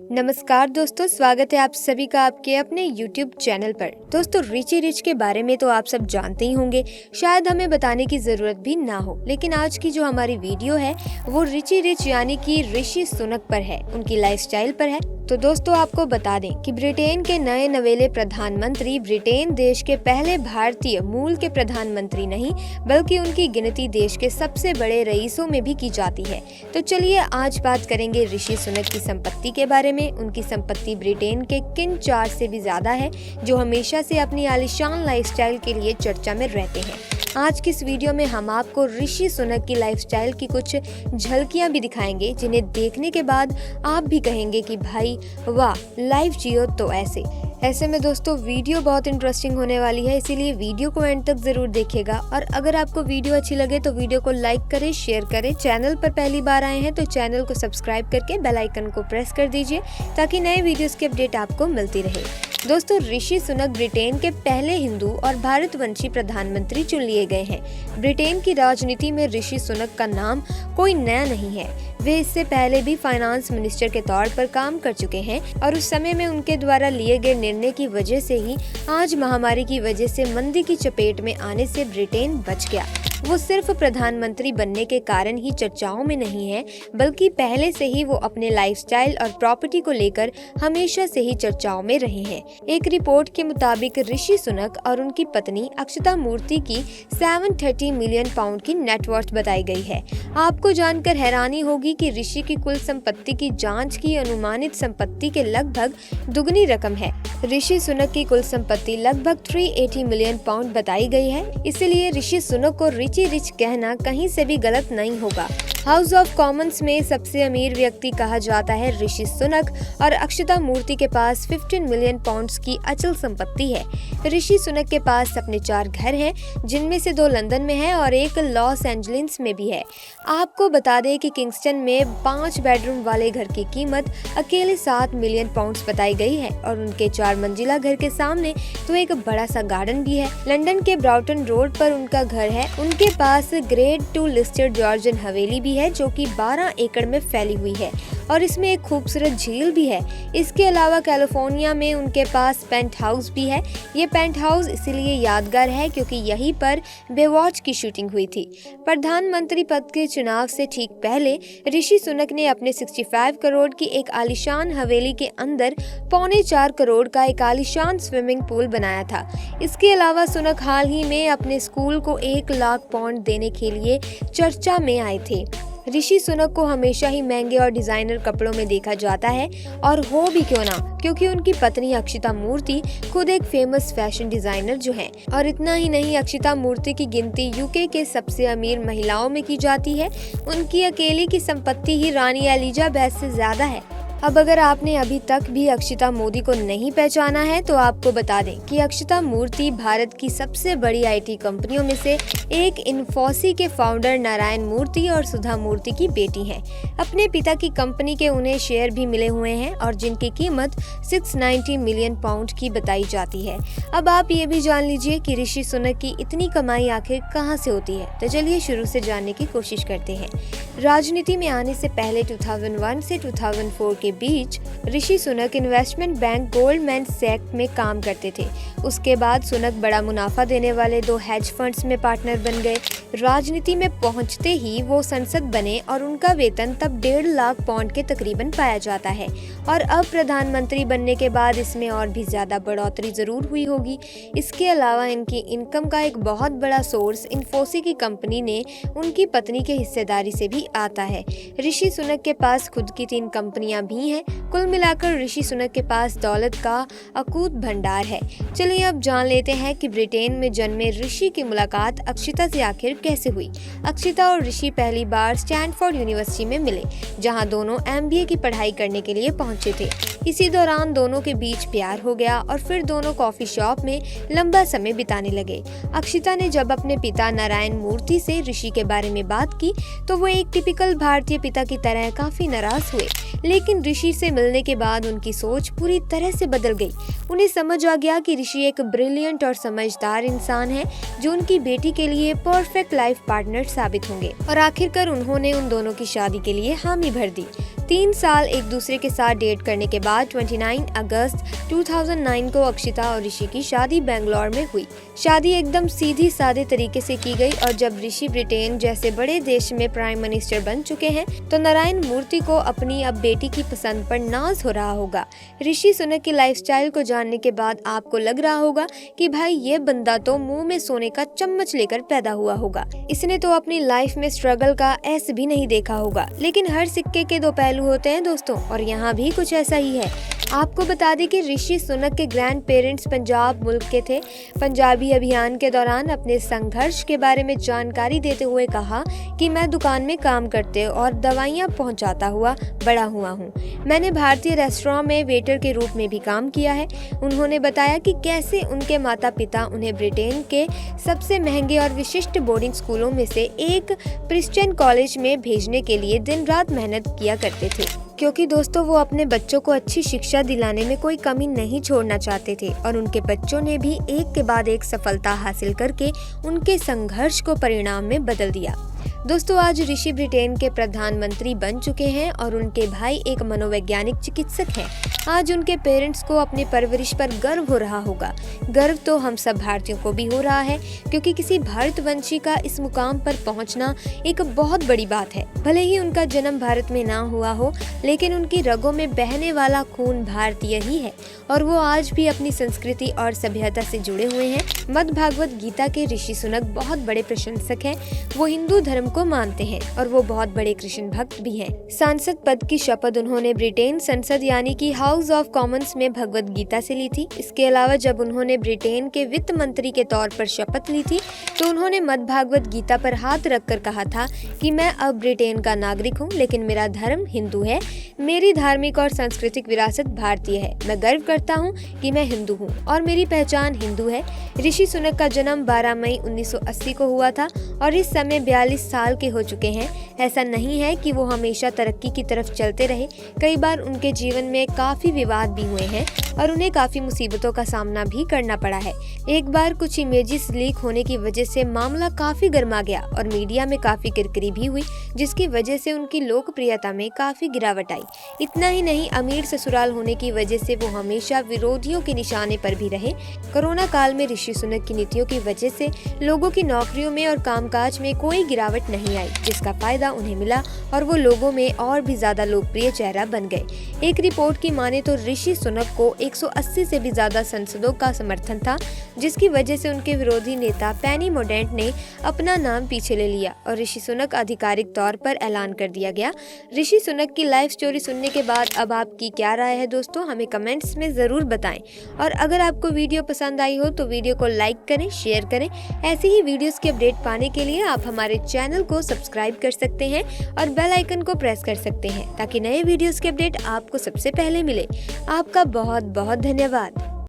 नमस्कार दोस्तों, स्वागत है आप सभी का आपके अपने YouTube चैनल पर। दोस्तों, रिची रिच के बारे में तो आप सब जानते ही होंगे, शायद हमें बताने की जरूरत भी ना हो। लेकिन आज की जो हमारी वीडियो है वो रिची रिच यानी कि ऋषि सुनक पर है, उनकी लाइफस्टाइल पर है। तो दोस्तों, आपको बता दें कि ब्रिटेन के नए नवेले प्रधानमंत्री ब्रिटेन देश के पहले भारतीय मूल के प्रधानमंत्री नहीं, बल्कि उनकी गिनती देश के सबसे बड़े रईसों में भी की जाती है। तो चलिए आज बात करेंगे ऋषि सुनक की संपत्ति के बारे में। उनकी संपत्ति ब्रिटेन के किन 4 से भी ज्यादा है, जो हमेशा से अपनी आलीशान लाइफस्टाइल के लिए चर्चा में रहते हैं। आज की इस वीडियो में हम आपको ऋषि सुनक की लाइफस्टाइल की कुछ झलकियां भी दिखाएंगे, जिन्हें देखने के बाद आप भी कहेंगे कि भाई वाह, लाइफ जियो तो ऐसे में दोस्तों वीडियो बहुत इंटरेस्टिंग होने वाली है, इसीलिए वीडियो को एंड तक जरूर देखिएगा। और अगर आपको वीडियो अच्छी लगे तो वीडियो को लाइक करें, शेयर करें। चैनल पर पहली बार आए हैं तो चैनल को सब्सक्राइब करके बेल आइकन को प्रेस कर दीजिए, ताकि नए वीडियोस की अपडेट आपको मिलती रहे। दोस्तों, ऋषि सुनक ब्रिटेन के पहले हिंदू और भारतवंशी प्रधानमंत्री चुन लिए गए हैं। ब्रिटेन की राजनीति में ऋषि सुनक का नाम कोई नया नहीं है। वे इससे पहले भी फाइनेंस मिनिस्टर के तौर पर काम कर चुके हैं और उस समय में उनके द्वारा लिए गए निर्णय की वजह से ही आज महामारी की वजह से मंदी की चपेट में आने से ब्रिटेन बच गया। वो सिर्फ प्रधानमंत्री बनने के कारण ही चर्चाओं में नहीं है, बल्कि पहले से ही वो अपने लाइफस्टाइल और प्रॉपर्टी को लेकर हमेशा से ही चर्चाओं में रहे हैं। एक रिपोर्ट के मुताबिक ऋषि सुनक और उनकी पत्नी अक्षता मूर्ति की 730 मिलियन पाउंड की नेटवर्थ बताई गई है। आपको जानकर हैरानी होगी कि ऋषि की कुल संपत्ति की जांच की अनुमानित संपत्ति के लगभग दुगनी रकम है। ऋषि सुनक की कुल संपत्ति लगभग 380 मिलियन पाउंड बताई गई है, इसलिए ऋषि सुनक को रिची रिच कहना कहीं से भी गलत नहीं होगा। हाउस ऑफ कॉमन्स में सबसे अमीर व्यक्ति कहा जाता है ऋषि सुनक, और अक्षता मूर्ति के पास 15 मिलियन पाउंड्स की अचल संपत्ति है। ऋषि सुनक के पास अपने 4 घर हैं, जिनमें से 2 लंदन में है और एक लॉस एंजलिस में भी है। आपको बता दें कि किंगस्टन में 5 बेडरूम वाले घर की कीमत अकेले 7 मिलियन पाउंड्स बताई गई है, और उनके 4 मंजिला घर के सामने तो एक बड़ा सा गार्डन भी है। लंदन के ब्राउटन रोड पर उनका घर है। उनके पास ग्रेड 2 लिस्टेड जॉर्जियन हवेली भी है, जो कि 12 एकड़ में फैली हुई है, और इसमें एक खूबसूरत झील भी है। इसके अलावा कैलिफोर्निया में उनके पास पेंट हाउस भी है। ये पेंट हाउस इसीलिए यादगार है क्योंकि यहीं पर बेवॉच की शूटिंग हुई थी। प्रधानमंत्री पद के चुनाव से ठीक पहले ऋषि सुनक ने अपने 65 करोड़ की एक आलीशान हवेली के अंदर 3.25 करोड़ का एक आलीशान स्विमिंग पूल बनाया था। इसके अलावा सुनक हाल ही में अपने स्कूल को 1 लाख पाउंड देने के लिए चर्चा में आए थे। ऋषि सुनक को हमेशा ही महंगे और डिजाइनर कपड़ों में देखा जाता है, और हो भी क्यों ना, क्योंकि उनकी पत्नी अक्षता मूर्ति खुद एक फेमस फैशन डिजाइनर जो है। और इतना ही नहीं, अक्षता मूर्ति की गिनती यूके के सबसे अमीर महिलाओं में की जाती है। उनकी अकेली की संपत्ति ही रानी एलिजाबेथ से ज्यादा है। अब अगर आपने अभी तक भी अक्षता मोदी को नहीं पहचाना है तो आपको बता दें कि अक्षता मूर्ति भारत की सबसे बड़ी आईटी कंपनियों में से एक इन्फोसिस के फाउंडर नारायण मूर्ति और सुधा मूर्ति की बेटी हैं। अपने पिता की कंपनी के उन्हें शेयर भी मिले हुए हैं, और जिनकी कीमत 690 मिलियन पाउंड की बताई जाती है। अब आप ये भी जान लीजिए कि ऋषि सुनक की इतनी कमाई आखिर कहाँ से होती है। तो चलिए शुरू से जानने की कोशिश करते हैं। राजनीति में आने से पहले 2001 से 2004 के बीच Rishi Sunak investment bank Goldman सैक्स में काम करते थे। उसके बाद सुनक बड़ा मुनाफा देने वाले 2 हेज फंड्स में पार्टनर बन गए। राजनीति में पहुंचते ही वो संसद बने, और उनका वेतन तब 1.5 लाख पाउंड के तकरीबन पाया जाता है। और अब प्रधानमंत्री बनने के बाद इसमें और भी ज्यादा बढ़ोतरी जरूर हुई होगी। इसके अलावा इनकी इनकम का एक बहुत बड़ा सोर्स इन्फोसिस की कंपनी ने उनकी पत्नी के हिस्सेदारी से भी आता है। ऋषि सुनक के पास खुद की 3 कंपनियां भी हैं। कुल मिलाकर ऋषि सुनक के पास दौलत का अकूत भंडार है। चलिए अब जान लेते हैं कि ब्रिटेन में जन्मे ऋषि की मुलाकात अक्षता से आखिर कैसे हुई। अक्षता और ऋषि पहली बार स्टैनफोर्ड यूनिवर्सिटी में मिले, जहां दोनों MBA की पढ़ाई करने के लिए पहुंचे थे। इसी दौरान दोनों के बीच प्यार हो गया और फिर दोनों कॉफी शॉप में लंबा समय बिताने लगे। अक्षता ने जब अपने पिता नारायण मूर्ति से ऋषि के बारे में बात की तो वो एक टिपिकल भारतीय पिता की तरह काफी नाराज हुए, लेकिन ऋषि से मिलने के बाद उनकी सोच पूरी तरह से बदल गई। उन्हें समझ आ गया कि ऋषि एक ब्रिलियंट और समझदार इंसान है जो उनकी बेटी के लिए परफेक्ट लाइफ पार्टनर साबित होंगे। और आखिरकार उन्होंने उन दोनों की शादी के लिए हामी भर दी। 3 साल एक दूसरे के साथ डेट करने के बाद 29 अगस्त 2009 को अक्षिता और ऋषि की शादी बेंगलोर में हुई। शादी एकदम सीधी सादे तरीके से की गई और जब ऋषि ब्रिटेन जैसे बड़े देश में प्राइम मिनिस्टर बन चुके हैं तो नारायण मूर्ति को अपनी अब बेटी की पसंद पर नाज हो रहा होगा। ऋषि सुनक की लाइफस्टाइल को जानने के बाद आपको लग रहा होगा कि भाई ये बंदा तो मुंह में सोने का चम्मच लेकर पैदा हुआ होगा। इसने तो अपनी लाइफ में स्ट्रगल का ऐसे भी नहीं देखा होगा। लेकिन हर सिक्के के 2 पहलू होते हैं दोस्तों, और यहाँ भी कुछ ऐसा ही है। आपको बता दें कि ऋषि सुनक के ग्रैंड पेरेंट्स पंजाब मुल्क के थे। पंजाबी अभियान के दौरान अपने संघर्ष के बारे में जानकारी देते हुए कहा कि मैं दुकान में काम करते और दवाइयाँ पहुँचाता हुआ बड़ा हुआ हूँ। मैंने भारतीय रेस्टोरेंट में वेटर के रूप में भी काम किया है। उन्होंने बताया कि कैसे उनके माता पिता उन्हें ब्रिटेन के सबसे महंगे और विशिष्ट बोर्डिंग स्कूलों में से एक प्रिस्टन कॉलेज में भेजने के लिए दिन रात मेहनत किया करते थे, क्योंकि दोस्तों वो अपने बच्चों को अच्छी शिक्षा दिलाने में कोई कमी नहीं छोड़ना चाहते थे। और उनके बच्चों ने भी एक के बाद एक सफलता हासिल करके उनके संघर्ष को परिणाम में बदल दिया। दोस्तों आज ऋषि ब्रिटेन के प्रधानमंत्री बन चुके हैं और उनके भाई एक मनोवैज्ञानिक चिकित्सक हैं। आज उनके पेरेंट्स को अपनी परवरिश पर गर्व हो रहा होगा। गर्व तो हम सब भारतीयों को भी हो रहा है, क्योंकि किसी भारतवंशी का इस मुकाम पर पहुंचना एक बहुत बड़ी बात है। भले ही उनका जन्म भारत में ना हुआ हो, लेकिन उनकी रगों में बहने वाला खून भारतीय ही है और वो आज भी अपनी संस्कृति और सभ्यता से जुड़े हुए हैं। मद्भागवत गीता के ऋषि सुनक बहुत बड़े प्रशंसक हैं। वो हिंदू धर्म को मानते हैं और वो बहुत बड़े कृष्ण भक्त भी हैं। सांसद पद की शपथ उन्होंने ब्रिटेन संसद यानी कि हाउस ऑफ कॉमन्स में भगवत गीता से ली थी। इसके अलावा जब उन्होंने ब्रिटेन के वित्त मंत्री के तौर पर शपथ ली थी तो उन्होंने मद्भागवत गीता पर हाथ रखकर कहा था कि मैं अब ब्रिटेन का नागरिक हूँ, लेकिन मेरा धर्म हिंदू है। मेरी धार्मिक और सांस्कृतिक विरासत भारतीय है। मैं गर्व करता हूँ कि मैं हिंदू हूँ और मेरी पहचान हिंदू है। ऋषि सुनक का जन्म 12 मई 1980 को हुआ था और इस समय 42 साल के हो चुके हैं। ऐसा नहीं है कि वो हमेशा तरक्की की तरफ चलते रहे। कई बार उनके जीवन में काफी विवाद भी हुए हैं और उन्हें काफी मुसीबतों का सामना भी करना पड़ा है। एक बार कुछ इमेजेस लीक होने की वजह से मामला काफी गर्मा गया और मीडिया में काफी किरकिरी भी हुई, जिसकी वजह से उनकी लोकप्रियता में काफी गिरावट आई। इतना ही नहीं, अमीर ससुराल होने की वजह से वो हमेशा विरोधियों के निशाने पर भी रहे। कोरोना काल में ऋषि सुनक की नीतियों की वजह से लोगों की नौकरियों में और कामकाज में कोई गिरावट नहीं आई, जिसका फायदा उन्हें मिला और वो लोगों में और भी ज्यादा लोकप्रिय चेहरा बन गए। एक रिपोर्ट की माने तो ऋषि सुनक को 180 से भी ज्यादा सांसदों का समर्थन था, जिसकी वजह से उनके विरोधी नेता पेनी मोर्डेंट ने अपना नाम पीछे ले लिया और ऋषि सुनक आधिकारिक तौर पर ऐलान कर दिया गया। ऋषि सुनक की लाइफ स्टोरी सुनने के बाद अब आपकी क्या राय है दोस्तों, हमें कमेंट्स में जरूर बताएं। और अगर आपको वीडियो पसंद आई हो तो वीडियो को लाइक करें, शेयर करें। ऐसी ही वीडियोस की अपडेट पाने के लिए आप हमारे चैनल को सब्सक्राइब कर सकते हैं और बेल आइकन को प्रेस कर सकते हैं ताकि नए वीडियोस की अपडेट आपको सबसे पहले मिले। आपका बहुत बहुत धन्यवाद।